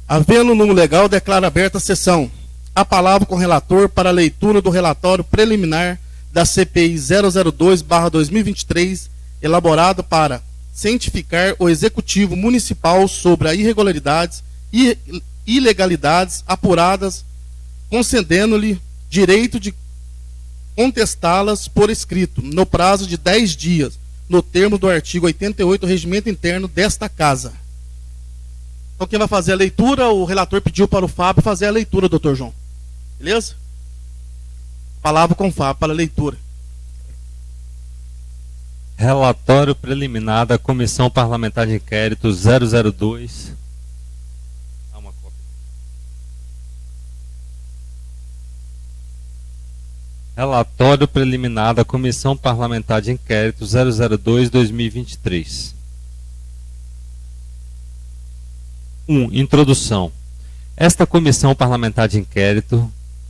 Havendo número legal, declaro aberta a sessão. A palavra com o relator para a leitura do relatório preliminar da CPI 002/2023, elaborado para cientificar o Executivo Municipal sobre as irregularidades e ilegalidades apuradas, concedendo-lhe direito de contestá-las por escrito, no prazo de 10 dias, no termo do artigo 88 do Regimento Interno desta Casa. Então quem vai fazer a leitura, o relator pediu para o Fábio fazer a leitura, doutor João. Beleza? Palavra com o Fábio para a leitura. Relatório preliminar da Comissão Parlamentar de Inquérito 002. Relatório preliminar da Comissão Parlamentar de Inquérito 002/2023. 1. Introdução. Esta Comissão Parlamentar de Inquérito,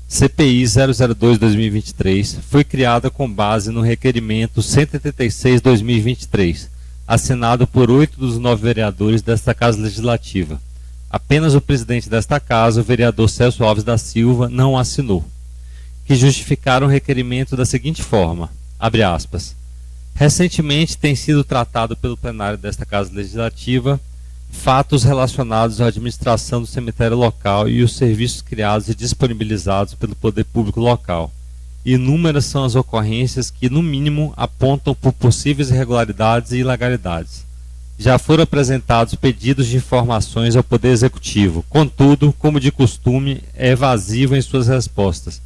CPI 002/2023, foi criada com base no requerimento 186/2023, assinado por 8 dos 9 vereadores desta Casa Legislativa. Apenas o presidente desta Casa, o vereador Celso Alves da Silva, não assinou, que justificaram o requerimento da seguinte forma, abre aspas, recentemente tem sido tratado pelo plenário desta Casa Legislativa fatos relacionados à administração do cemitério local e os serviços criados e disponibilizados pelo poder público local. Inúmeras são as ocorrências que, no mínimo, apontam por possíveis irregularidades e ilegalidades. Já foram apresentados pedidos de informações ao Poder Executivo, contudo, como de costume, é evasivo em suas respostas,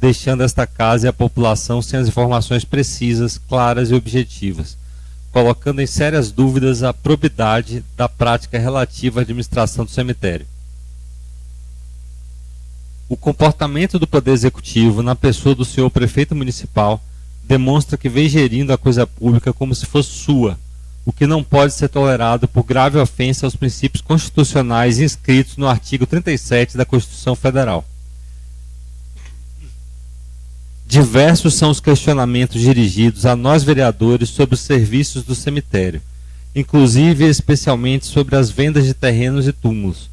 deixando esta Casa e a população sem as informações precisas, claras e objetivas, colocando em sérias dúvidas a probidade da prática relativa à administração do cemitério. O comportamento do Poder Executivo, na pessoa do senhor prefeito municipal, demonstra que vem gerindo a coisa pública como se fosse sua, o que não pode ser tolerado por grave ofensa aos princípios constitucionais inscritos no artigo 37 da Constituição Federal. Diversos são os questionamentos dirigidos a nós vereadores sobre os serviços do cemitério, inclusive e especialmente sobre as vendas de terrenos e túmulos,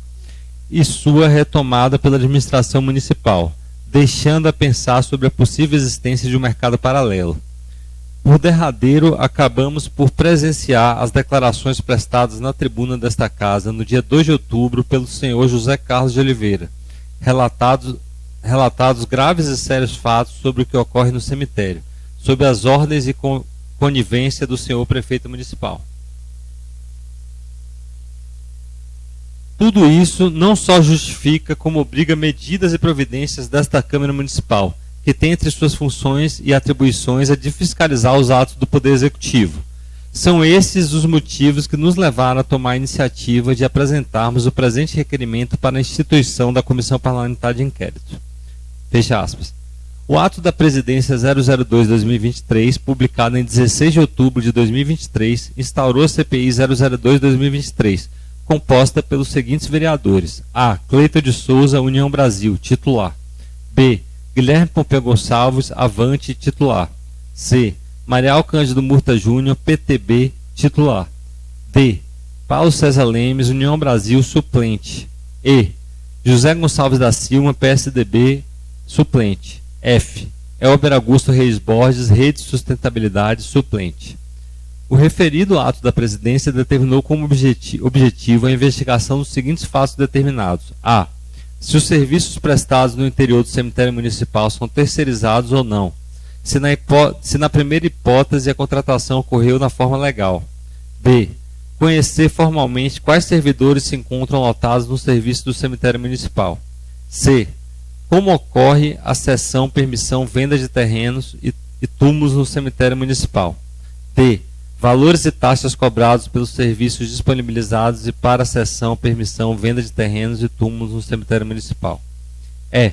e sua retomada pela administração municipal, deixando a pensar sobre a possível existência de um mercado paralelo. Por derradeiro, acabamos por presenciar as declarações prestadas na tribuna desta Casa no dia 2 de outubro pelo senhor José Carlos de Oliveira, relatados graves e sérios fatos sobre o que ocorre no cemitério, sob as ordens e conivência do senhor prefeito municipal. Tudo isso não só justifica, como obriga medidas e providências desta Câmara Municipal, que tem entre suas funções e atribuições a de fiscalizar os atos do Poder Executivo. São esses os motivos que nos levaram a tomar a iniciativa de apresentarmos o presente requerimento para a instituição da Comissão Parlamentar de Inquérito. Fecha aspas. O ato da Presidência 002/2023, publicado em 16 de outubro de 2023, instaurou a CPI 002/2023, composta pelos seguintes vereadores: A. Cleiton de Souza, União Brasil, titular. B. Guilherme Pompeu Gonçalves, Avante, titular. C. Marial Cândido Murta Júnior, PTB, titular. D. Paulo César Lemes, União Brasil, suplente. E. José Gonçalves da Silva, PSDB, suplente. F. Elber Augusto Reis Borges, Rede de Sustentabilidade, suplente. O referido ato da Presidência determinou como objetivo a investigação dos seguintes fatos determinados. A. Se os serviços prestados no interior do cemitério municipal são terceirizados ou não. Se na primeira hipótese a contratação ocorreu na forma legal. B. Conhecer formalmente quais servidores se encontram lotados no serviço do cemitério municipal. C. Como ocorre a cessão, permissão, venda de terrenos e túmulos no cemitério municipal. D. Valores e taxas cobrados pelos serviços disponibilizados e para a cessão, permissão, venda de terrenos e túmulos no cemitério municipal. E.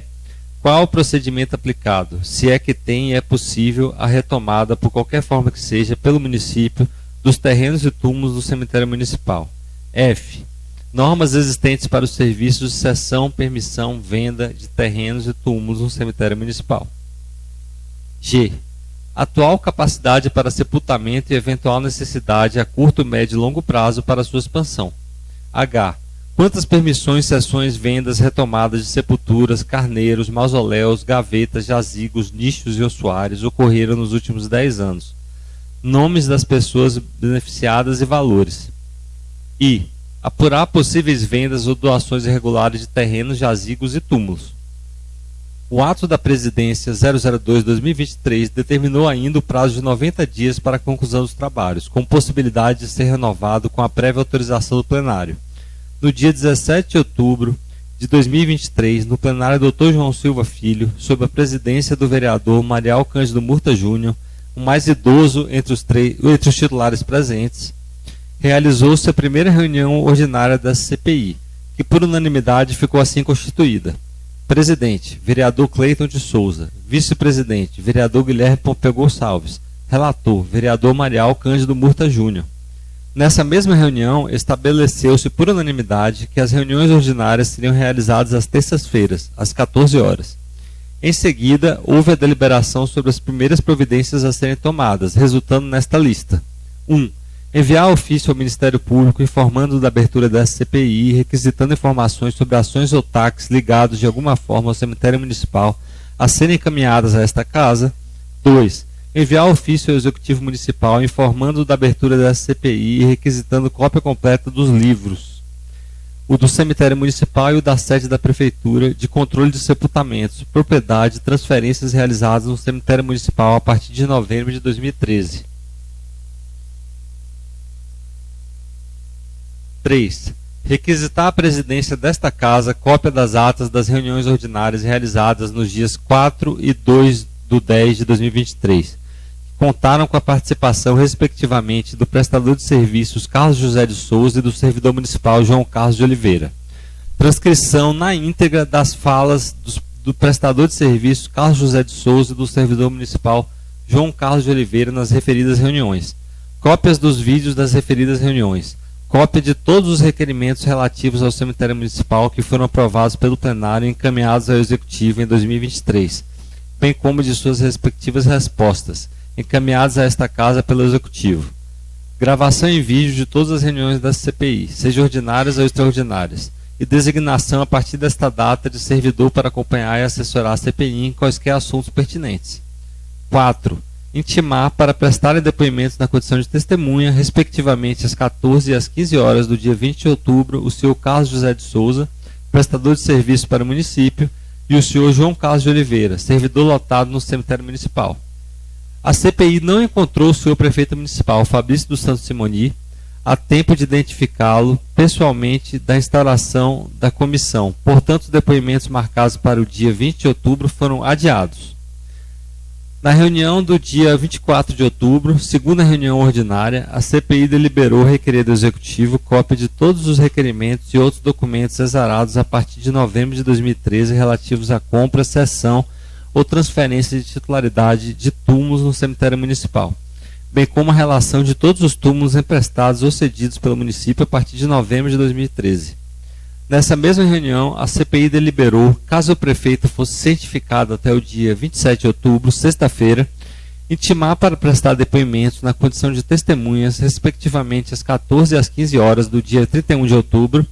Qual o procedimento aplicado, se é que tem e é possível a retomada, por qualquer forma que seja, pelo município, dos terrenos e túmulos do cemitério municipal. F. Normas existentes para os serviços de cessão, permissão, venda de terrenos e túmulos no cemitério municipal. G. Atual capacidade para sepultamento e eventual necessidade a curto, médio e longo prazo para sua expansão. H. Quantas permissões, cessões, vendas, retomadas de sepulturas, carneiros, mausoléus, gavetas, jazigos, nichos e ossuários ocorreram nos últimos 10 anos? Nomes das pessoas beneficiadas e valores. E apurar possíveis vendas ou doações irregulares de terrenos, jazigos e túmulos. O ato da Presidência 002/2023 determinou ainda o prazo de 90 dias para a conclusão dos trabalhos, com possibilidade de ser renovado com a prévia autorização do plenário. No dia 17 de outubro de 2023, no plenário Dr. João Silva Filho, sob a presidência do vereador Marial Cândido Murta Júnior, o mais idoso entre os titulares presentes, realizou-se a primeira reunião ordinária da CPI, que por unanimidade ficou assim constituída. Presidente, vereador Cleiton de Souza. Vice-presidente, vereador Guilherme Pompeu Gonçalves. Relator, vereador Marial Cândido Murta Júnior. Nessa mesma reunião, estabeleceu-se por unanimidade que as reuniões ordinárias seriam realizadas às terças-feiras, às 14 horas. Em seguida, houve a deliberação sobre as primeiras providências a serem tomadas, resultando nesta lista. 1. Enviar ofício ao Ministério Público informando da abertura da CPI e requisitando informações sobre ações ou taxas ligados de alguma forma ao cemitério municipal a serem encaminhadas a esta casa. 2. Enviar ofício ao Executivo Municipal informando da abertura da CPI e requisitando cópia completa dos livros, o do cemitério municipal e o da sede da Prefeitura, de controle de sepultamentos, propriedade e transferências realizadas no cemitério municipal a partir de novembro de 2013. 3. Requisitar à presidência desta Casa cópia das atas das reuniões ordinárias realizadas nos dias 4 e 2/10 de 2023, contaram com a participação, respectivamente, do prestador de serviços Carlos José de Souza e do servidor municipal João Carlos de Oliveira. Transcrição na íntegra das falas do prestador de serviços Carlos José de Souza e do servidor municipal João Carlos de Oliveira nas referidas reuniões. Cópias dos vídeos das referidas reuniões. Cópia de todos os requerimentos relativos ao cemitério municipal que foram aprovados pelo plenário e encaminhados ao Executivo em 2023, bem como de suas respectivas respostas, encaminhadas a esta Casa pelo Executivo. Gravação em vídeo de todas as reuniões da CPI, seja ordinárias ou extraordinárias, e designação a partir desta data de servidor para acompanhar e assessorar a CPI em quaisquer assuntos pertinentes. 4. Intimar para prestarem depoimentos na condição de testemunha, respectivamente às 14 e às 15 horas do dia 20 de outubro, o senhor Carlos José de Souza, prestador de serviço para o município, e o senhor João Carlos de Oliveira, servidor lotado no cemitério municipal. A CPI não encontrou o senhor prefeito municipal, Fabrício dos Santos Simoni, a tempo de identificá-lo pessoalmente da instalação da comissão. Portanto, os depoimentos marcados para o dia 20 de outubro foram adiados. Na reunião do dia 24 de outubro, segunda reunião ordinária, a CPI deliberou requerer do Executivo cópia de todos os requerimentos e outros documentos exarados a partir de novembro de 2013 relativos à compra, cessão ou transferência de titularidade de túmulos no cemitério municipal, bem como a relação de todos os túmulos emprestados ou cedidos pelo município a partir de novembro de 2013. Nessa mesma reunião, a CPI deliberou, caso o prefeito fosse cientificado até o dia 27 de outubro, sexta-feira, intimar para prestar depoimentos na condição de testemunhas, respectivamente às 14 e às 15 horas do dia 31 de outubro,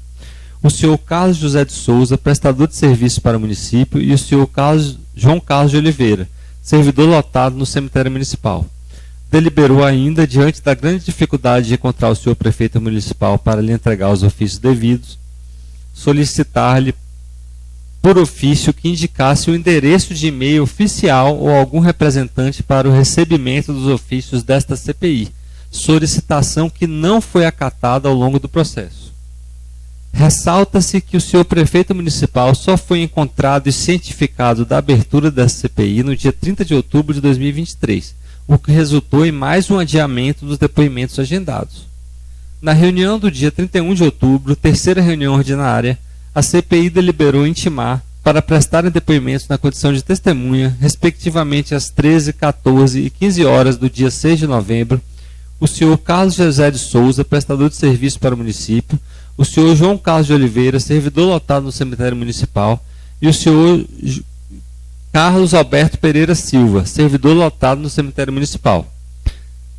o senhor Carlos José de Souza, prestador de serviços para o município, e o senhor João Carlos de Oliveira, servidor lotado no cemitério municipal. Deliberou ainda, diante da grande dificuldade de encontrar o senhor prefeito municipal para lhe entregar os ofícios devidos, solicitar-lhe por ofício que indicasse o endereço de e-mail oficial ou algum representante para o recebimento dos ofícios desta CPI, solicitação que não foi acatada ao longo do processo. Ressalta-se que o senhor prefeito municipal só foi encontrado e cientificado da abertura da CPI no dia 30 de outubro de 2023, o que resultou em mais um adiamento dos depoimentos agendados. Na reunião do dia 31 de outubro, terceira reunião ordinária, a CPI deliberou intimar para prestarem depoimentos na condição de testemunha, respectivamente às 13, 14 e 15 horas do dia 6 de novembro, o senhor Carlos José de Souza, prestador de serviço para o município, o senhor João Carlos de Oliveira, servidor lotado no cemitério municipal, e o senhor Carlos Alberto Pereira Silva, servidor lotado no cemitério municipal.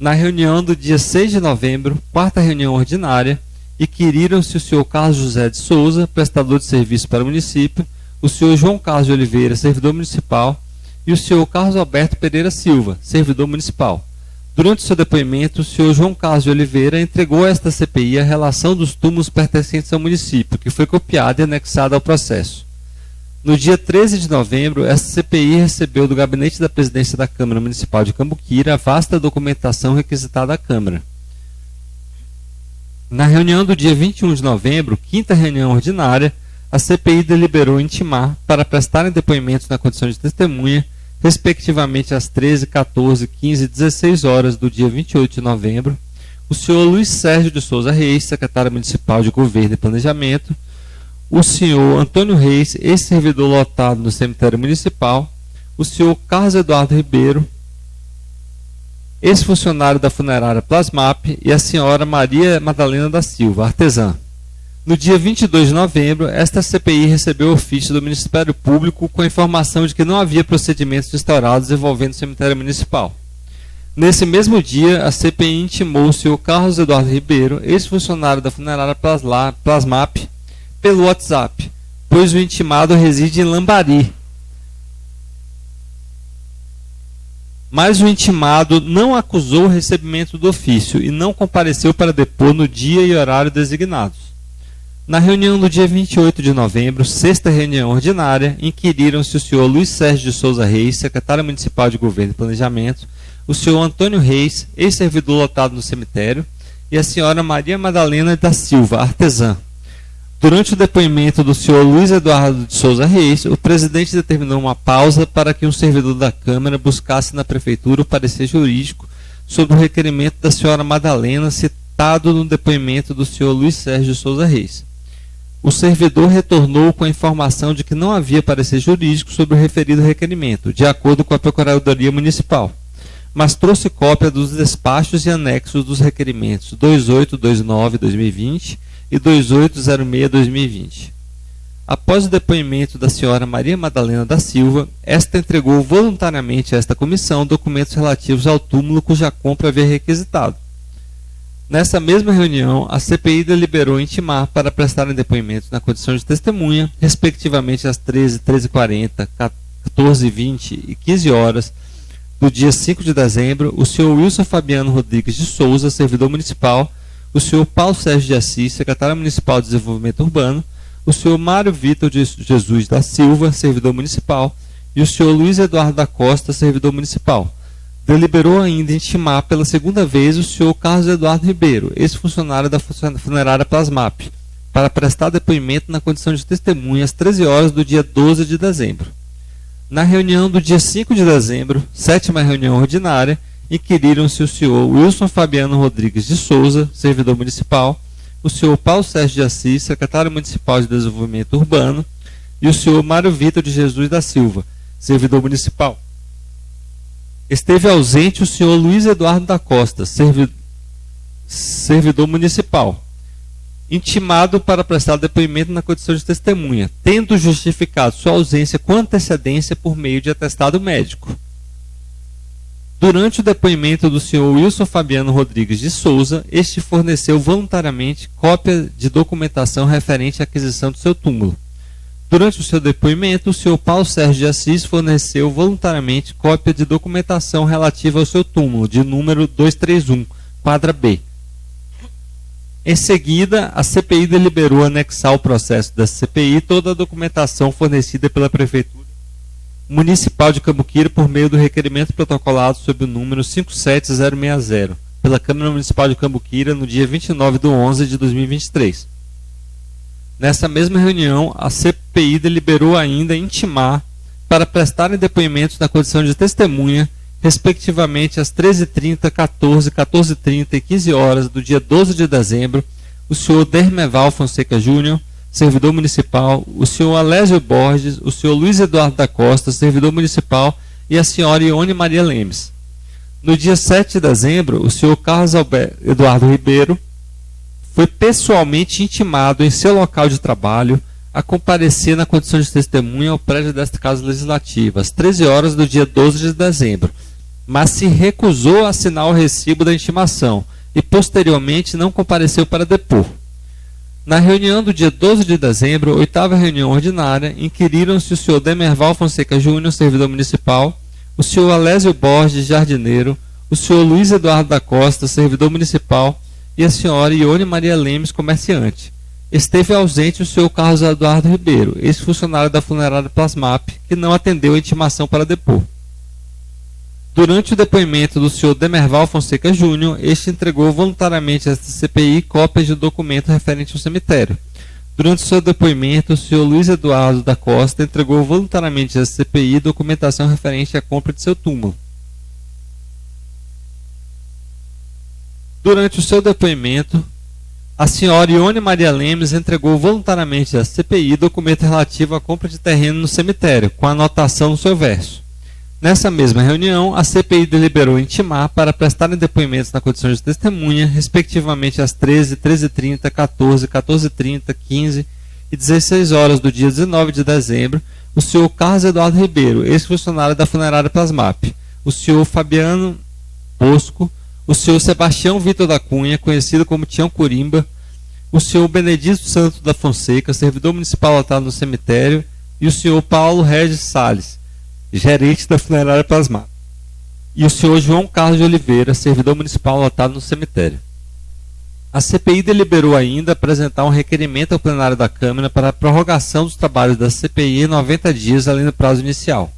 Na reunião do dia 6 de novembro, quarta reunião ordinária, inquiriram-se o senhor Carlos José de Souza, prestador de serviço para o município, o senhor João Carlos de Oliveira, servidor municipal, e o senhor Carlos Alberto Pereira Silva, servidor municipal. Durante seu depoimento, o senhor João Carlos de Oliveira entregou a esta CPI a relação dos túmulos pertencentes ao município, que foi copiada e anexada ao processo. No dia 13 de novembro, esta CPI recebeu do gabinete da presidência da Câmara Municipal de Cambuquira a vasta documentação requisitada à Câmara. Na reunião do dia 21 de novembro, quinta reunião ordinária, a CPI deliberou intimar para prestarem depoimentos na condição de testemunha, respectivamente às 13, 14, 15 e 16 horas do dia 28 de novembro, o senhor Luiz Sérgio de Souza Reis, secretário municipal de Governo e Planejamento, o senhor Antônio Reis, ex-servidor lotado no cemitério municipal, o senhor Carlos Eduardo Ribeiro, ex-funcionário da funerária Plasmap, e a senhora Maria Madalena da Silva, artesã. No dia 22 de novembro, esta CPI recebeu ofício do Ministério Público com a informação de que não havia procedimentos instaurados envolvendo o cemitério municipal. Nesse mesmo dia, a CPI intimou o senhor Carlos Eduardo Ribeiro, ex-funcionário da funerária Plasmap, pelo WhatsApp, pois o intimado reside em Lambari. Mas o intimado não acusou o recebimento do ofício e não compareceu para depor no dia e horário designados. Na reunião do dia 28 de novembro, sexta reunião ordinária, inquiriram-se o senhor Luiz Sérgio de Souza Reis, secretário municipal de Governo e Planejamento, o senhor Antônio Reis, ex-servidor lotado no cemitério, e a senhora Maria Madalena da Silva, artesã. Durante o depoimento do senhor Luiz Eduardo de Souza Reis, o presidente determinou uma pausa para que um servidor da Câmara buscasse na Prefeitura o parecer jurídico sobre o requerimento da senhora Madalena citado no depoimento do senhor Luiz Sérgio de Souza Reis. O servidor retornou com a informação de que não havia parecer jurídico sobre o referido requerimento, de acordo com a Procuradoria Municipal, mas trouxe cópia dos despachos e anexos dos requerimentos 2829-2020 e 2806-2020. Após o depoimento da senhora Maria Madalena da Silva, esta entregou voluntariamente a esta comissão documentos relativos ao túmulo cuja compra havia requisitado. Nessa mesma reunião, a CPI deliberou intimar para prestarem depoimentos na condição de testemunha, respectivamente às 13, 13h40, 14h20 e 15 horas do dia 5 de dezembro, o senhor Wilson Fabiano Rodrigues de Souza, servidor municipal, o senhor Paulo Sérgio de Assis, secretário municipal de Desenvolvimento Urbano, o senhor Mário Vitor de Jesus da Silva, servidor municipal, e o senhor Luiz Eduardo da Costa, servidor municipal. Deliberou ainda intimar pela segunda vez o senhor Carlos Eduardo Ribeiro, ex-funcionário da funerária Plasmap, para prestar depoimento na condição de testemunha às 13 horas do dia 12 de dezembro. Na reunião do dia 5 de dezembro, sétima reunião ordinária, inquiriram-se o senhor Wilson Fabiano Rodrigues de Souza, servidor municipal, o senhor Paulo Sérgio de Assis, secretário municipal de Desenvolvimento Urbano, e o senhor Mário Vitor de Jesus da Silva, servidor municipal. Esteve ausente o senhor Luiz Eduardo da Costa, servidor municipal, intimado para prestar depoimento na condição de testemunha, tendo justificado sua ausência com antecedência por meio de atestado médico. Durante o depoimento do senhor Wilson Fabiano Rodrigues de Souza, este forneceu voluntariamente cópia de documentação referente à aquisição do seu túmulo. Durante o seu depoimento, o senhor Paulo Sérgio de Assis forneceu voluntariamente cópia de documentação relativa ao seu túmulo, de número 231, quadra B. Em seguida, a CPI deliberou anexar ao processo da CPI toda a documentação fornecida pela Prefeitura Municipal de Cambuquira por meio do requerimento protocolado sob o número 57060, pela Câmara Municipal de Cambuquira no dia 29 de 11 de 2023. Nessa mesma reunião, a CPI deliberou ainda intimar para prestarem depoimentos na condição de testemunha, respectivamente às 13h30, 14, 14h30 e 15 horas do dia 12 de dezembro, o senhor Dermeval Fonseca Júnior, servidor municipal, o senhor Alésio Borges, o senhor Luiz Eduardo da Costa, servidor municipal, e a senhora Ione Maria Lemes. No dia 7 de dezembro, o senhor Carlos Eduardo Ribeiro foi pessoalmente intimado em seu local de trabalho a comparecer na condição de testemunha ao prédio desta Casa Legislativa, às 13 horas do dia 12 de dezembro, mas se recusou a assinar o recibo da intimação e, posteriormente, não compareceu para depor. Na reunião do dia 12 de dezembro, 8ª reunião ordinária, inquiriram-se o senhor Demerval Fonseca Júnior, servidor municipal, o senhor Alésio Borges, jardineiro, o senhor Luiz Eduardo da Costa, servidor municipal, e a senhora Ione Maria Lemes, comerciante. Esteve ausente o senhor Carlos Eduardo Ribeiro, ex-funcionário da funerária Plasmap, que não atendeu a intimação para depor. Durante o depoimento do senhor Demerval Fonseca Júnior, este entregou voluntariamente a esta CPI cópias de documento referente ao cemitério. Durante o seu depoimento, o senhor Luiz Eduardo da Costa entregou voluntariamente a esta CPI documentação referente à compra de seu túmulo. Durante o seu depoimento, a senhora Ione Maria Lemes entregou voluntariamente à CPI documento relativo à compra de terreno no cemitério, com a anotação no seu verso. Nessa mesma reunião, a CPI deliberou intimar para prestarem depoimentos na condição de testemunha, respectivamente às 13, 13h30, 14, 14h30, 15 e 16 horas do dia 19 de dezembro, o senhor Carlos Eduardo Ribeiro, ex-funcionário da funerária Plasmap, o senhor Fabiano Bosco, o senhor Sebastião Vitor da Cunha, conhecido como Tião Corimba, o senhor Benedito Santos da Fonseca, servidor municipal lotado no cemitério, e o senhor Paulo Regis Salles, gerente da funerária Plasmap, e o senhor João Carlos de Oliveira, servidor municipal lotado no cemitério. A CPI deliberou ainda apresentar um requerimento ao plenário da Câmara para a prorrogação dos trabalhos da CPI em 90 dias, além do prazo inicial.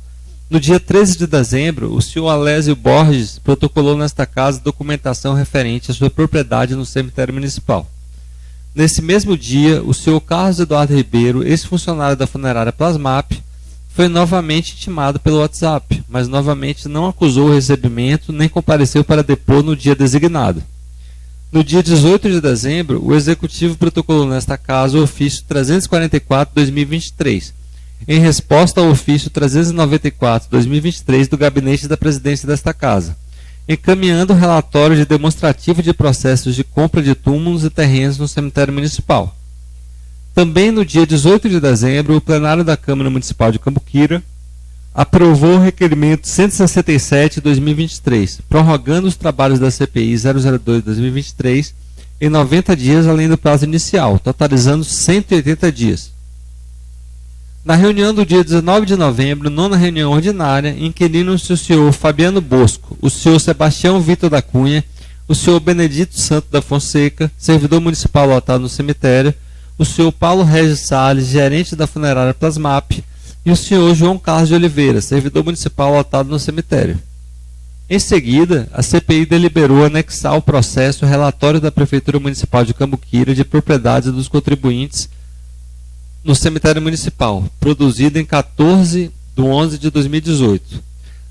No dia 13 de dezembro, o senhor Alésio Borges protocolou nesta casa documentação referente à sua propriedade no cemitério municipal. Nesse mesmo dia, o senhor Carlos Eduardo Ribeiro, ex-funcionário da funerária Plasmap, foi novamente intimado pelo WhatsApp, mas novamente não acusou o recebimento nem compareceu para depor no dia designado. No dia 18 de dezembro, o Executivo protocolou nesta casa o ofício 344/2023, em resposta ao ofício 394/2023 do Gabinete da Presidência desta Casa, encaminhando o relatório de demonstrativo de processos de compra de túmulos e terrenos no cemitério municipal. Também no dia 18 de dezembro, o plenário da Câmara Municipal de Cambuquira aprovou o requerimento 167/2023, prorrogando os trabalhos da CPI 002/2023 em 90 dias além do prazo inicial, totalizando 180 dias. Na reunião do dia 19 de novembro, nona reunião ordinária, inquiriram-se o senhor Fabiano Bosco, o senhor Sebastião Vitor da Cunha, o senhor Benedito Santos da Fonseca, servidor municipal lotado no cemitério, o senhor Paulo Regis Salles, gerente da funerária Plasmap, e o senhor João Carlos de Oliveira, servidor municipal lotado no cemitério. Em seguida, a CPI deliberou anexar ao processo o relatório da Prefeitura Municipal de Cambuquira de propriedades dos contribuintes no cemitério municipal, produzido em 14/11/2018.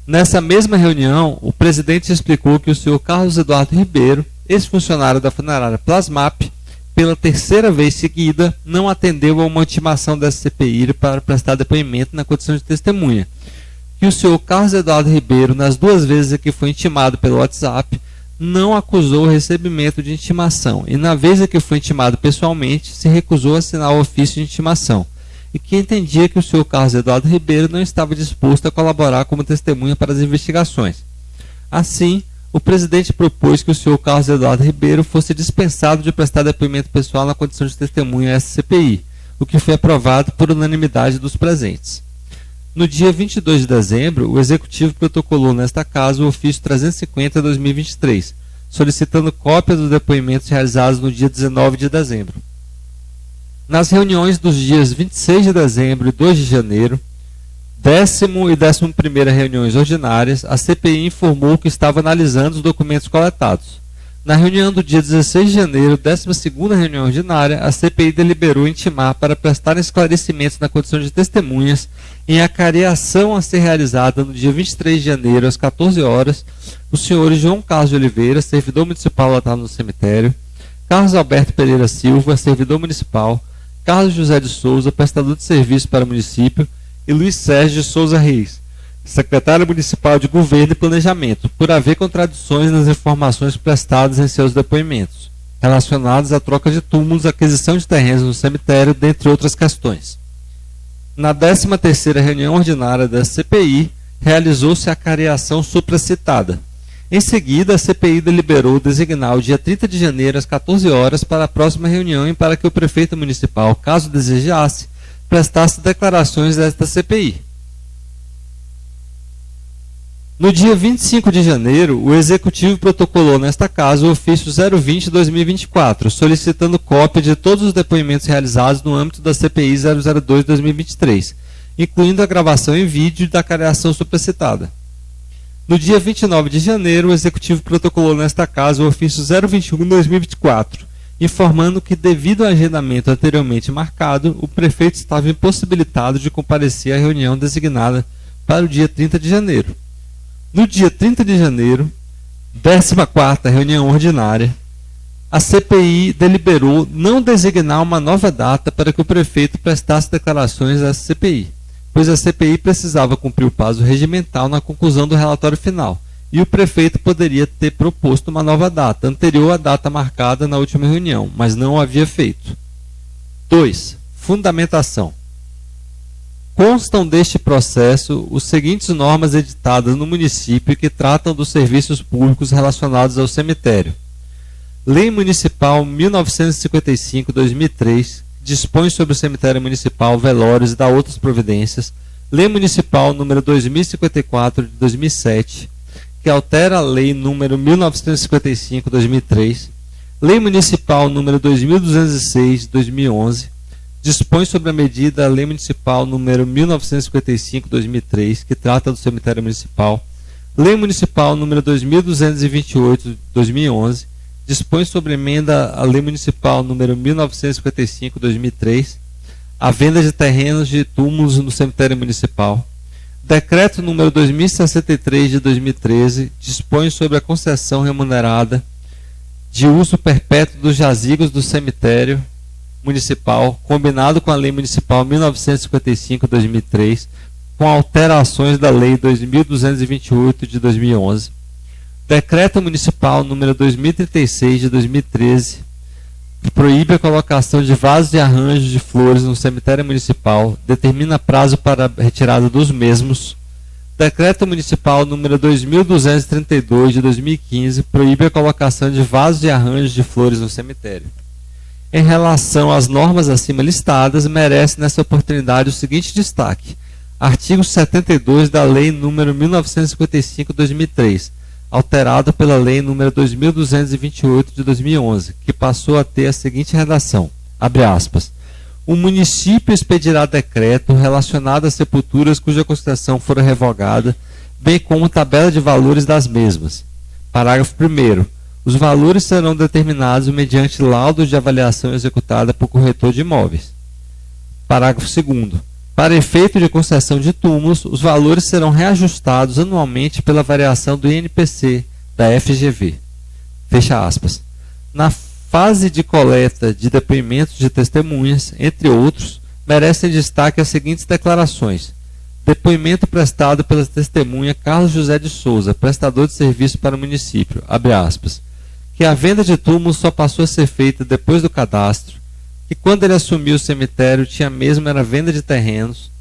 Nessa mesma reunião, o presidente explicou que o senhor Carlos Eduardo Ribeiro, ex-funcionário da funerária Plasmap, pela terceira vez seguida, não atendeu a uma intimação dessa CPI para prestar depoimento na condição de testemunha. Que o senhor Carlos Eduardo Ribeiro, nas duas vezes em que foi intimado pelo WhatsApp, não acusou o recebimento de intimação, e na vez em que foi intimado pessoalmente, se recusou a assinar o ofício de intimação, e que entendia que o senhor Carlos Eduardo Ribeiro não estava disposto a colaborar como testemunha para as investigações. Assim, o presidente propôs que o senhor Carlos Eduardo Ribeiro fosse dispensado de prestar depoimento pessoal na condição de testemunha a essa CPI, o que foi aprovado por unanimidade dos presentes. No dia 22 de dezembro, o Executivo protocolou nesta casa o ofício 350/2023, solicitando cópia dos depoimentos realizados no dia 19 de dezembro. Nas reuniões dos dias 26 de dezembro e 2 de janeiro, 10ª e 11ª reuniões ordinárias, a CPI informou que estava analisando os documentos coletados. Na reunião do dia 16 de janeiro, 12ª reunião ordinária, a CPI deliberou intimar para prestar esclarecimentos na condição de testemunhas em acareação a ser realizada no dia 23 de janeiro, às 14 horas, os senhores João Carlos de Oliveira, servidor municipal lotado no cemitério, Carlos Alberto Pereira Silva, servidor municipal, Carlos José de Souza, prestador de serviço para o município, e Luiz Sérgio de Souza Reis, secretário municipal de Governo e Planejamento, por haver contradições nas informações prestadas em seus depoimentos, relacionadas à troca de túmulos, aquisição de terrenos no cemitério, dentre outras questões. Na 13ª reunião ordinária da CPI, realizou-se a acareação supracitada. Em seguida, a CPI deliberou designar o dia 30 de janeiro às 14 horas para a próxima reunião e para que o prefeito municipal, caso desejasse, prestasse declarações desta CPI. No dia 25 de janeiro, o Executivo protocolou nesta casa o ofício 020-2024, solicitando cópia de todos os depoimentos realizados no âmbito da CPI 002-2023, incluindo a gravação em vídeo da cariação supracitada. No dia 29 de janeiro, o Executivo protocolou nesta casa o ofício 021-2024, informando que, devido ao agendamento anteriormente marcado, o prefeito estava impossibilitado de comparecer à reunião designada para o dia 30 de janeiro. No dia 30 de janeiro, 14ª reunião ordinária, a CPI deliberou não designar uma nova data para que o prefeito prestasse declarações à CPI, pois a CPI precisava cumprir o prazo regimental na conclusão do relatório final, e o prefeito poderia ter proposto uma nova data, anterior à data marcada na última reunião, mas não o havia feito. 2. Fundamentação. Constam deste processo os seguintes normas editadas no município que tratam dos serviços públicos relacionados ao cemitério. Lei Municipal 1955-2003, dispõe sobre o cemitério municipal, velórios e dá outras providências. Lei Municipal número 2054 de 2007, que altera a Lei número 1955-2003. Lei Municipal número 2206 de 2011, dispõe sobre a medida Lei Municipal número 1955-2003, que trata do cemitério municipal. Lei Municipal número 2228 de 2011, dispõe sobre emenda à Lei Municipal número 1955-2003, a venda de terrenos de túmulos no cemitério municipal. Decreto número 2063 de 2013, dispõe sobre a concessão remunerada de uso perpétuo dos jazigos do cemitério municipal, combinado com a Lei Municipal 1955-2003, com alterações da Lei 2228 de 2011. Decreto Municipal número 2036 de 2013, que proíbe a colocação de vasos e arranjos de flores no cemitério municipal, determina prazo para a retirada dos mesmos. Decreto Municipal número 2232 de 2015, proíbe a colocação de vasos e arranjos de flores no cemitério. Em relação às normas acima listadas, merece nessa oportunidade o seguinte destaque: artigo 72 da Lei número 1955/2003, alterado pela Lei número 2228 de 2011, que passou a ter a seguinte redação, abre aspas: o município expedirá decreto relacionado às sepulturas cuja concessão for revogada, bem como tabela de valores das mesmas. Parágrafo 1º. Os valores serão determinados mediante laudo de avaliação executada por corretor de imóveis. Parágrafo 2º. Para efeito de concessão de túmulos, os valores serão reajustados anualmente pela variação do INPC da FGV. Fecha aspas. Na fase de coleta de depoimentos de testemunhas, entre outros, merecem destaque as seguintes declarações. Depoimento prestado pela testemunha Carlos José de Souza, prestador de serviço para o município, abre aspas, que a venda de túmulos só passou a ser feita depois do cadastro, que quando ele assumiu o cemitério tinha mesmo era venda de terrenos,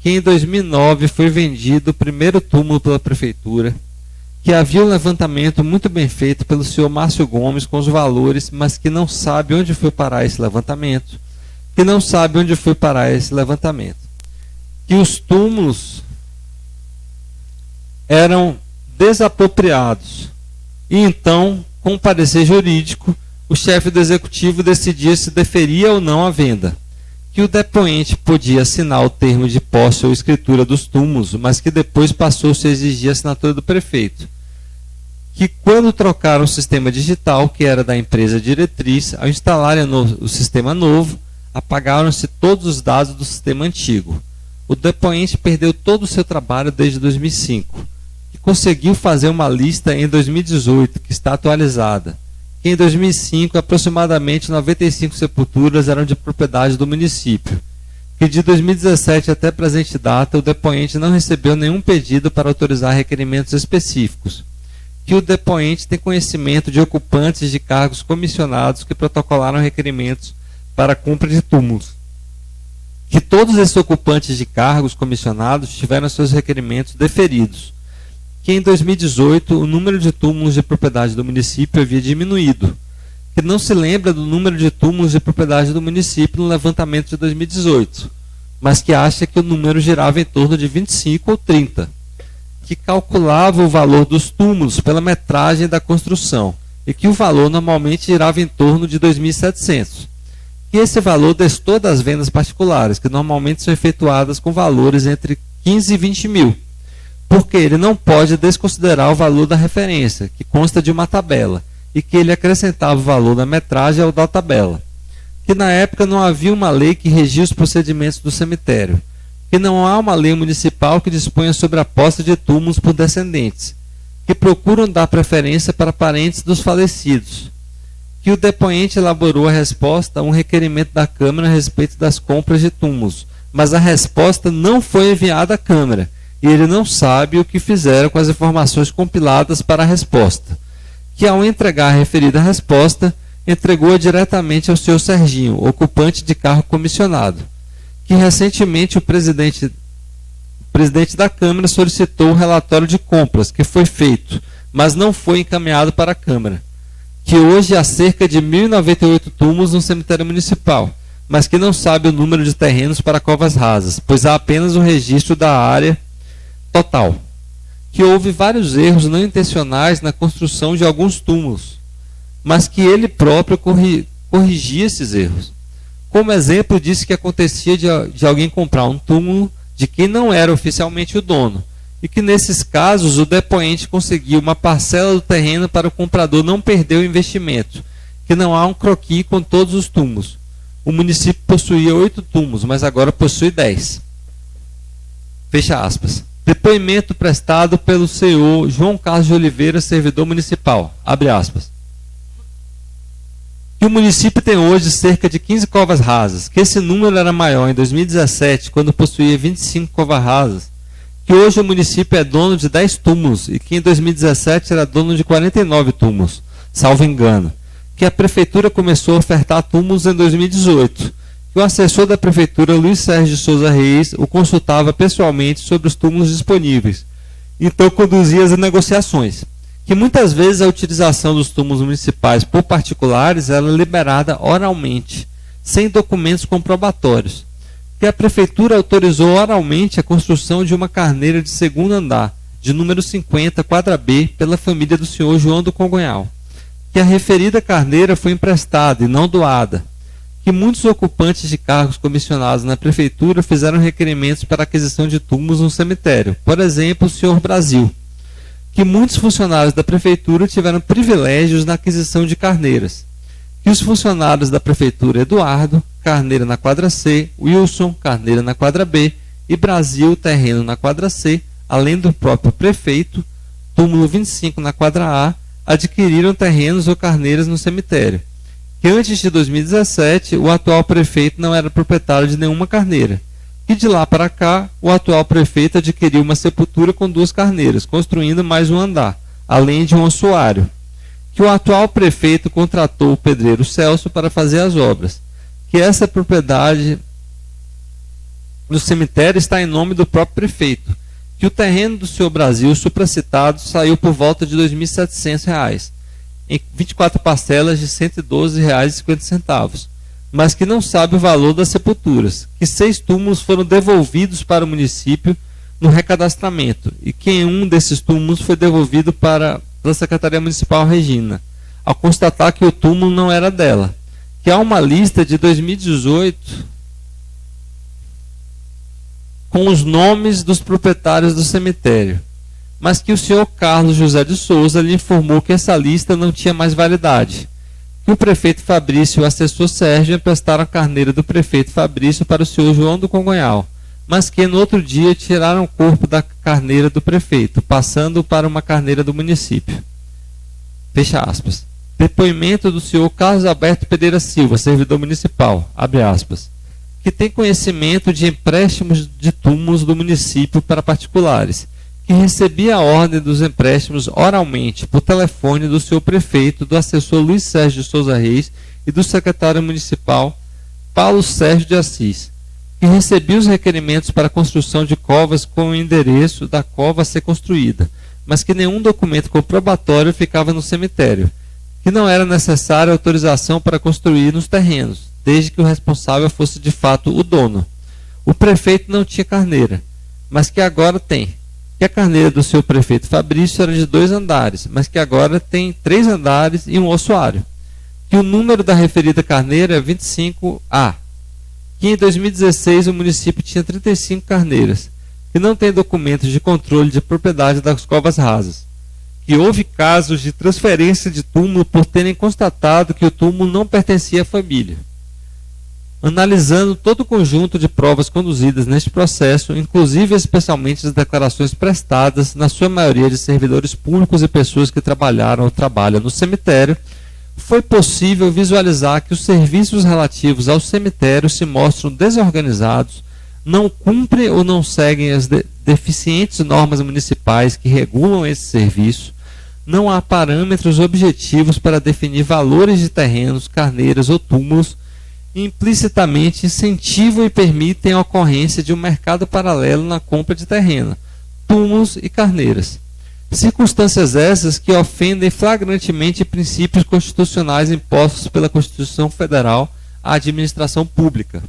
que em 2009 foi vendido o primeiro túmulo pela prefeitura, que havia um levantamento muito bem feito pelo senhor Márcio Gomes com os valores, mas que não sabe onde foi parar esse levantamento, que os túmulos eram desapropriados, e então, com parecer jurídico, o chefe do executivo decidia se deferia ou não a venda, que o depoente podia assinar o termo de posse ou escritura dos túmulos, mas que depois passou-se a exigir a assinatura do prefeito, que quando trocaram o sistema digital, que era da empresa diretriz, ao instalarem o sistema novo, apagaram-se todos os dados do sistema antigo. O depoente perdeu todo o seu trabalho desde 2005, e conseguiu fazer uma lista em 2018, que está atualizada. Em 2005, aproximadamente 95 sepulturas eram de propriedade do município, que de 2017 até a presente data o depoente não recebeu nenhum pedido para autorizar requerimentos específicos, que o depoente tem conhecimento de ocupantes de cargos comissionados que protocolaram requerimentos para a compra de túmulos, que todos esses ocupantes de cargos comissionados tiveram seus requerimentos deferidos, que em 2018 o número de túmulos de propriedade do município havia diminuído, que não se lembra do número de túmulos de propriedade do município no levantamento de 2018, mas que acha que o número girava em torno de 25 ou 30, que calculava o valor dos túmulos pela metragem da construção e que o valor normalmente girava em torno de 2.700, que esse valor destou das vendas particulares, que normalmente são efetuadas com valores entre 15 e 20 mil, porque ele não pode desconsiderar o valor da referência, que consta de uma tabela, e que ele acrescentava o valor da metragem ao da tabela. Que na época não havia uma lei que regia os procedimentos do cemitério, que não há uma lei municipal que disponha sobre a posse de túmulos por descendentes, que procuram dar preferência para parentes dos falecidos, que o depoente elaborou a resposta a um requerimento da Câmara a respeito das compras de túmulos, mas a resposta não foi enviada à Câmara, e ele não sabe o que fizeram com as informações compiladas para a resposta, que ao entregar a referida resposta, entregou-a diretamente ao senhor Serginho, ocupante de cargo comissionado, que recentemente o presidente da Câmara solicitou o relatório de compras, que foi feito, mas não foi encaminhado para a Câmara, que hoje há cerca de 1.098 túmulos no cemitério municipal, mas que não sabe o número de terrenos para covas rasas, pois há apenas o registro da área total, que houve vários erros não intencionais na construção de alguns túmulos, mas que ele próprio corrigia esses erros. Como exemplo, disse que acontecia de alguém comprar um túmulo de quem não era oficialmente o dono, e que nesses casos o depoente conseguiu uma parcela do terreno para o comprador não perder o investimento, que não há um croquis com todos os túmulos. O município possuía 8 túmulos, mas agora possui 10. Fecha aspas. Depoimento prestado pelo senhor João Carlos de Oliveira, servidor municipal. Abre aspas. Que o município tem hoje cerca de 15 covas rasas, que esse número era maior em 2017, quando possuía 25 covas rasas, que hoje o município é dono de 10 túmulos e que em 2017 era dono de 49 túmulos, salvo engano, que a prefeitura começou a ofertar túmulos em 2018, que o assessor da prefeitura, Luiz Sérgio de Souza Reis, o consultava pessoalmente sobre os túmulos disponíveis, então conduzia as negociações, que muitas vezes a utilização dos túmulos municipais por particulares era liberada oralmente, sem documentos comprobatórios, que a prefeitura autorizou oralmente a construção de uma carneira de segundo andar, de número 50, quadra B, pela família do senhor João do Congonhal, que a referida carneira foi emprestada e não doada, que muitos ocupantes de cargos comissionados na prefeitura fizeram requerimentos para aquisição de túmulos no cemitério, por exemplo, o senhor Brasil, que muitos funcionários da prefeitura tiveram privilégios na aquisição de carneiras, que os funcionários da prefeitura Eduardo, carneira na quadra C, Wilson, carneira na quadra B, e Brasil, terreno na quadra C, além do próprio prefeito, túmulo 25 na quadra A, adquiriram terrenos ou carneiras no cemitério, que antes de 2017 o atual prefeito não era proprietário de nenhuma carneira, que de lá para cá o atual prefeito adquiriu uma sepultura com 2 carneiras, construindo mais um andar, além de um ossuário, que o atual prefeito contratou o pedreiro Celso para fazer as obras, que essa propriedade do cemitério está em nome do próprio prefeito, que o terreno do senhor Brasil supracitado saiu por volta de R$ 2.700, em 24 parcelas de R$ 112,50, mas que não sabe o valor das sepulturas, que 6 túmulos foram devolvidos para o município no recadastramento, e que em um desses túmulos foi devolvido para a Secretaria Municipal Regina, ao constatar que o túmulo não era dela, que há uma lista de 2018 com os nomes dos proprietários do cemitério, mas que o senhor Carlos José de Souza lhe informou que essa lista não tinha mais validade, que o prefeito Fabrício e o assessor Sérgio emprestaram a carneira do prefeito Fabrício para o senhor João do Congonhal, mas que no outro dia tiraram o corpo da carneira do prefeito, passando para uma carneira do município. Fecha aspas. Depoimento do senhor Carlos Alberto Pereira Silva, servidor municipal, abre aspas, que tem conhecimento de empréstimos de túmulos do município para particulares, que recebia a ordem dos empréstimos oralmente, por telefone do senhor prefeito, do assessor Luiz Sérgio de Souza Reis e do secretário municipal Paulo Sérgio de Assis, que recebia os requerimentos para a construção de covas com o endereço da cova a ser construída, mas que nenhum documento comprobatório ficava no cemitério, que não era necessária autorização para construir nos terrenos, desde que o responsável fosse de fato o dono. O prefeito não tinha carneira, mas que agora tem. Que a carneira do seu prefeito Fabrício era de 2 andares, mas que agora tem 3 andares e um ossuário. Que o número da referida carneira é 25A. Que em 2016 o município tinha 35 carneiras. Que não tem documentos de controle de propriedade das covas rasas. Que houve casos de transferência de túmulo por terem constatado que o túmulo não pertencia à família. Analisando todo o conjunto de provas conduzidas neste processo, inclusive especialmente as declarações prestadas, na sua maioria de servidores públicos e pessoas que trabalharam ou trabalham no cemitério, foi possível visualizar que os serviços relativos ao cemitério se mostram desorganizados, não cumprem ou não seguem as deficientes normas municipais que regulam esse serviço, não há parâmetros objetivos para definir valores de terrenos, carneiras ou túmulos, implicitamente incentivam e permitem a ocorrência de um mercado paralelo na compra de terreno, túmulos e carneiras. Circunstâncias essas que ofendem flagrantemente princípios constitucionais impostos pela Constituição Federal à administração pública.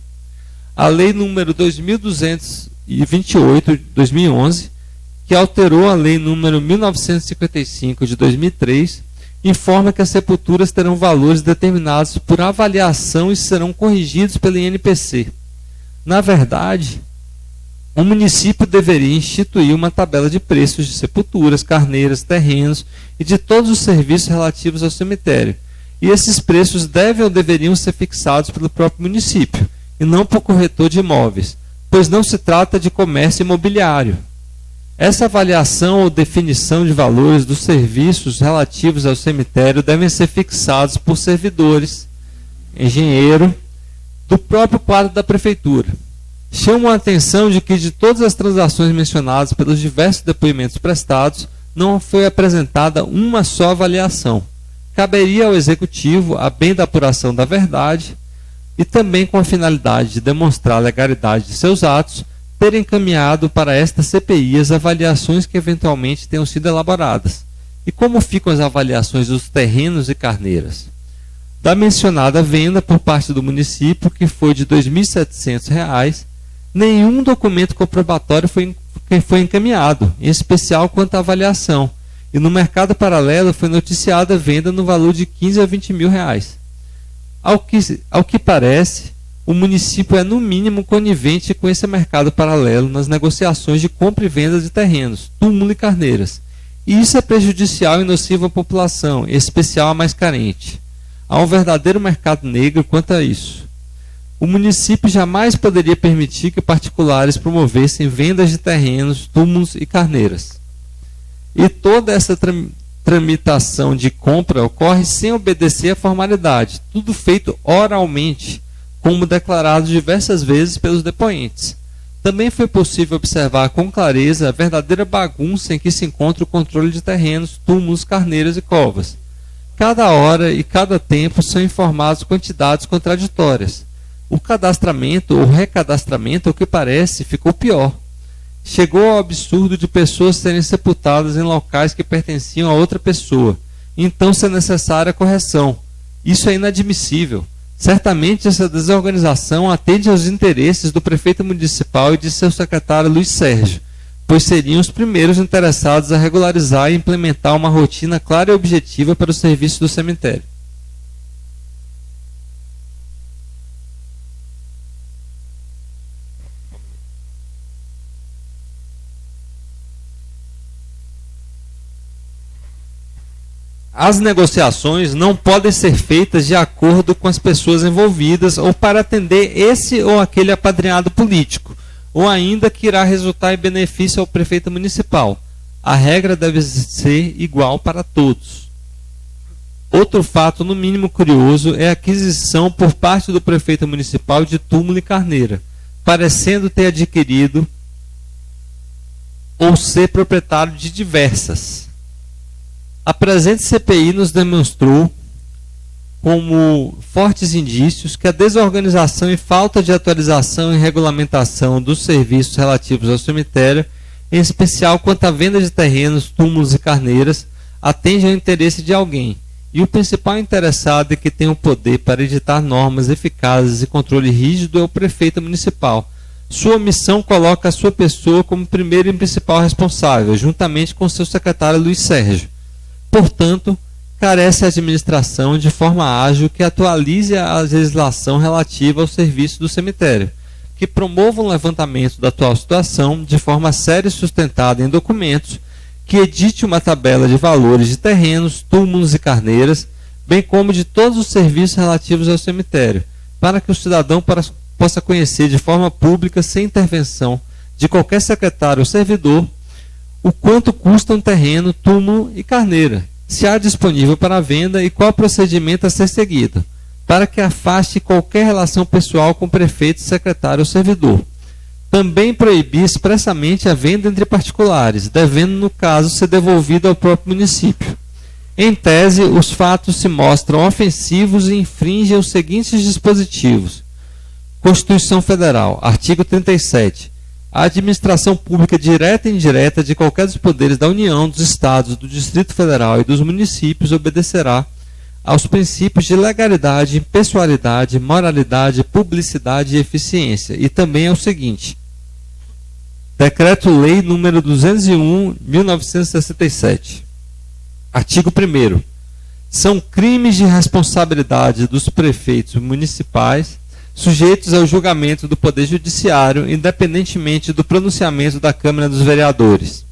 A Lei nº 2228 de 2011, que alterou a Lei nº 1955 de 2003, informa que as sepulturas terão valores determinados por avaliação e serão corrigidos pelo INPC. Na verdade, o município deveria instituir uma tabela de preços de sepulturas, carneiras, terrenos e de todos os serviços relativos ao cemitério. E esses preços devem ou deveriam ser fixados pelo próprio município, e não por corretor de imóveis, pois não se trata de comércio imobiliário. Essa avaliação ou definição de valores dos serviços relativos ao cemitério devem ser fixados por servidores, engenheiro, do próprio quadro da prefeitura. Chamo a atenção de que de todas as transações mencionadas pelos diversos depoimentos prestados, não foi apresentada uma só avaliação. Caberia ao executivo, a bem da apuração da verdade, e também com a finalidade de demonstrar a legalidade de seus atos, ter encaminhado para esta CPI as avaliações que eventualmente tenham sido elaboradas. E como ficam as avaliações dos terrenos e carneiras? Da mencionada venda por parte do município, que foi de R$ 2.700, nenhum documento comprobatório foi encaminhado, em especial quanto à avaliação, e no mercado paralelo foi noticiada a venda no valor de R$ 15 a R$ 20 mil. Ao que parece, o município é no mínimo conivente com esse mercado paralelo nas negociações de compra e venda de terrenos, túmulo e carneiras. E isso é prejudicial e nocivo à população, em especial à mais carente. Há um verdadeiro mercado negro quanto a isso. O município jamais poderia permitir que particulares promovessem vendas de terrenos, túmulos e carneiras. E toda essa tramitação de compra ocorre sem obedecer à formalidade, tudo feito oralmente, como declarado diversas vezes pelos depoentes. Também foi possível observar com clareza a verdadeira bagunça em que se encontra o controle de terrenos, túmulos, carneiras e covas. Cada hora e cada tempo são informados quantidades contraditórias. O cadastramento ou recadastramento, ao que parece, ficou pior. Chegou ao absurdo de pessoas serem sepultadas em locais que pertenciam a outra pessoa. Então, se é necessária a correção. Isso é inadmissível. Certamente essa desorganização atende aos interesses do prefeito municipal e de seu secretário Luiz Sérgio, pois seriam os primeiros interessados a regularizar e implementar uma rotina clara e objetiva para o serviço do cemitério. As negociações não podem ser feitas de acordo com as pessoas envolvidas ou para atender esse ou aquele apadrinhado político, ou ainda que irá resultar em benefício ao prefeito municipal. A regra deve ser igual para todos. Outro fato, no mínimo curioso, é a aquisição por parte do prefeito municipal de túmulo e carneira, parecendo ter adquirido ou ser proprietário de diversas. A presente CPI nos demonstrou, como fortes indícios, que a desorganização e falta de atualização e regulamentação dos serviços relativos ao cemitério em especial quanto à venda de terrenos, túmulos e carneiras, atende ao interesse de alguém, e o principal interessado e que tem o poder para editar normas eficazes e controle rígido é o prefeito municipal. Sua missão coloca a sua pessoa como primeiro e principal responsável, juntamente com seu secretário Luiz Sérgio. Portanto, carece a administração de forma ágil que atualize a legislação relativa ao serviço do cemitério, que promova um levantamento da atual situação de forma séria e sustentada em documentos, que edite uma tabela de valores de terrenos, túmulos e carneiras, bem como de todos os serviços relativos ao cemitério, para que o cidadão possa conhecer de forma pública, sem intervenção de qualquer secretário ou servidor, o quanto custa um terreno, túmulo e carneira, se há disponível para venda e qual procedimento a ser seguido, para que afaste qualquer relação pessoal com prefeito, secretário ou servidor. Também proibir expressamente a venda entre particulares, devendo, no caso, ser devolvido ao próprio município. Em tese, os fatos se mostram ofensivos e infringem os seguintes dispositivos. Constituição Federal, artigo 37. A administração pública direta e indireta de qualquer dos poderes da União, dos Estados, do Distrito Federal e dos municípios obedecerá aos princípios de legalidade, impessoalidade, moralidade, publicidade e eficiência, e também ao seguinte: Decreto-Lei nº 201/1967. Artigo 1º. São crimes de responsabilidade dos prefeitos municipais sujeitos ao julgamento do Poder Judiciário, independentemente do pronunciamento da Câmara dos Vereadores.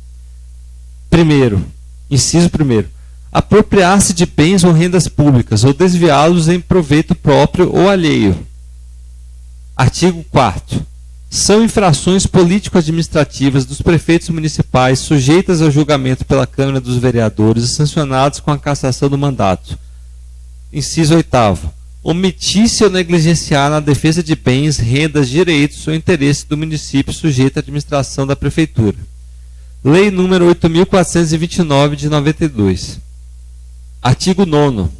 Inciso 1º. Apropriar-se de bens ou rendas públicas ou desviá-los em proveito próprio ou alheio. Artigo 4º. São infrações político-administrativas dos prefeitos municipais sujeitas ao julgamento pela Câmara dos Vereadores e sancionados com a cassação do mandato. Inciso 8º. Omitir-se ou negligenciar na defesa de bens, rendas, direitos ou interesses do município sujeito à administração da Prefeitura. Lei nº 8.429 de 92. Artigo 9º.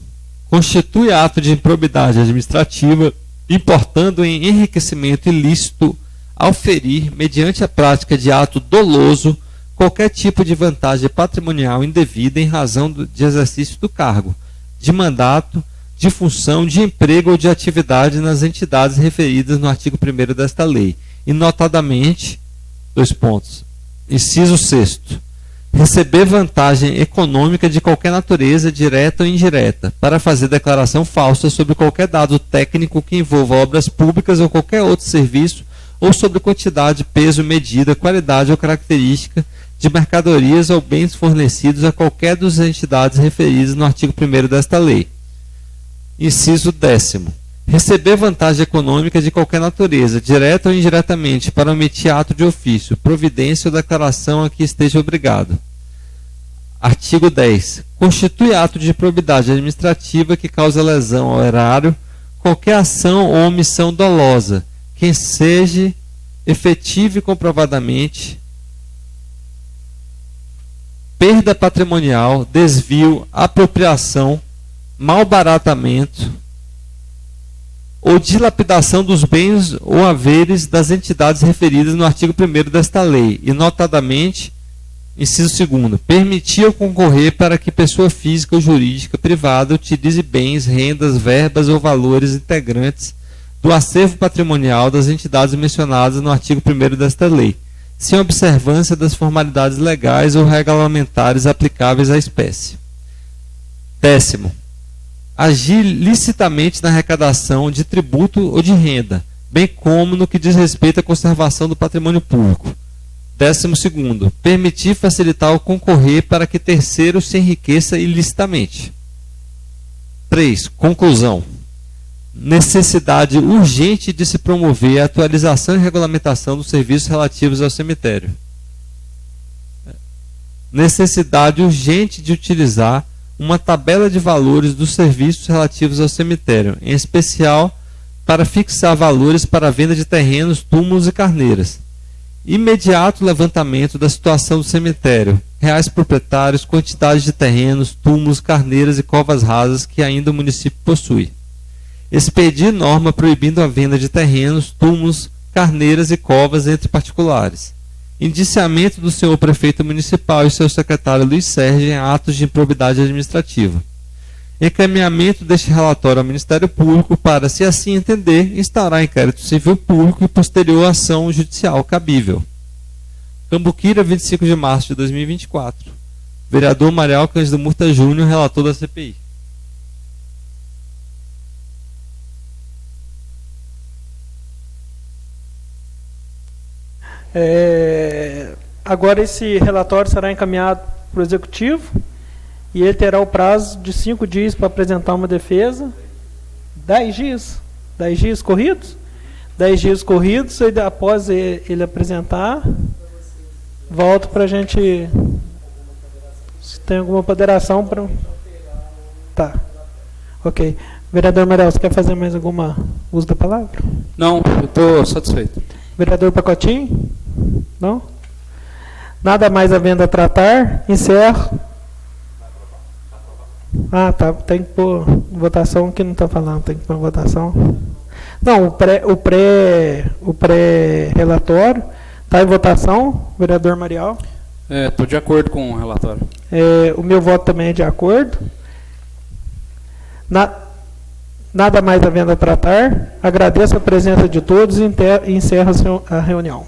Constitui ato de improbidade administrativa, importando em enriquecimento ilícito ao ferir, mediante a prática de ato doloso, qualquer tipo de vantagem patrimonial indevida em razão de exercício do cargo, de mandato, de função, de emprego ou de atividade nas entidades referidas no artigo 1º desta lei, e notadamente, inciso 6º, receber vantagem econômica de qualquer natureza, direta ou indireta, para fazer declaração falsa sobre qualquer dado técnico que envolva obras públicas ou qualquer outro serviço, ou sobre quantidade, peso, medida, qualidade ou característica de mercadorias ou bens fornecidos a qualquer das entidades referidas no artigo 1º desta lei. Inciso 10º. Receber vantagem econômica de qualquer natureza, direta ou indiretamente, para omitir ato de ofício, providência ou declaração a que esteja obrigado. Artigo 10. Constitui ato de improbidade administrativa que causa lesão ao erário qualquer ação ou omissão dolosa, quem seja efetiva e comprovadamente perda patrimonial, desvio, apropriação, malbaratamento ou dilapidação dos bens ou haveres das entidades referidas no artigo 1º desta lei, e notadamente, inciso 2º, permitir ou concorrer para que pessoa física ou jurídica privada utilize bens, rendas, verbas ou valores integrantes do acervo patrimonial das entidades mencionadas no artigo 1º desta lei, sem observância das formalidades legais ou regulamentares aplicáveis à espécie. 10º. Agir licitamente na arrecadação de tributo ou de renda, bem como no que diz respeito à conservação do patrimônio público. 12º. Permitir facilitar ou concorrer para que terceiro se enriqueça ilicitamente. 3. Conclusão. Necessidade urgente de se promover a atualização e regulamentação dos serviços relativos ao cemitério. Necessidade urgente de utilizar uma tabela de valores dos serviços relativos ao cemitério, em especial para fixar valores para a venda de terrenos, túmulos e carneiras. Imediato levantamento da situação do cemitério, reais proprietários, quantidade de terrenos, túmulos, carneiras e covas rasas que ainda o município possui. Expedir norma proibindo a venda de terrenos, túmulos, carneiras e covas entre particulares. Indiciamento do senhor prefeito municipal e seu secretário Luiz Sérgio em atos de improbidade administrativa. Encaminhamento deste relatório ao Ministério Público para, se assim entender, instaurar inquérito civil público e posterior ação judicial cabível. Cambuquira, 25 de março de 2024. Vereador Marial Cândido Murta Júnior, relator da CPI. Agora esse relatório será encaminhado para o Executivo e ele terá o prazo de 5 dias para apresentar uma defesa. 10 dias? 10 dias corridos? 10 dias corridos, e após ele apresentar, volto para a gente... Se tem alguma ponderação para... Tá. Ok. Vereador Marial, você quer fazer mais alguma uso da palavra? Não, eu estou satisfeito. Vereador Pacotinho? Não? Nada mais havendo a tratar, encerro. Ah, tá. Tem que pôr votação que não está falando, tem que pôr votação. Não, o pré-relatório está em votação, vereador Marial. Estou de acordo com o relatório. O meu voto também é de acordo. Nada mais havendo a tratar, agradeço a presença de todos e encerro a reunião.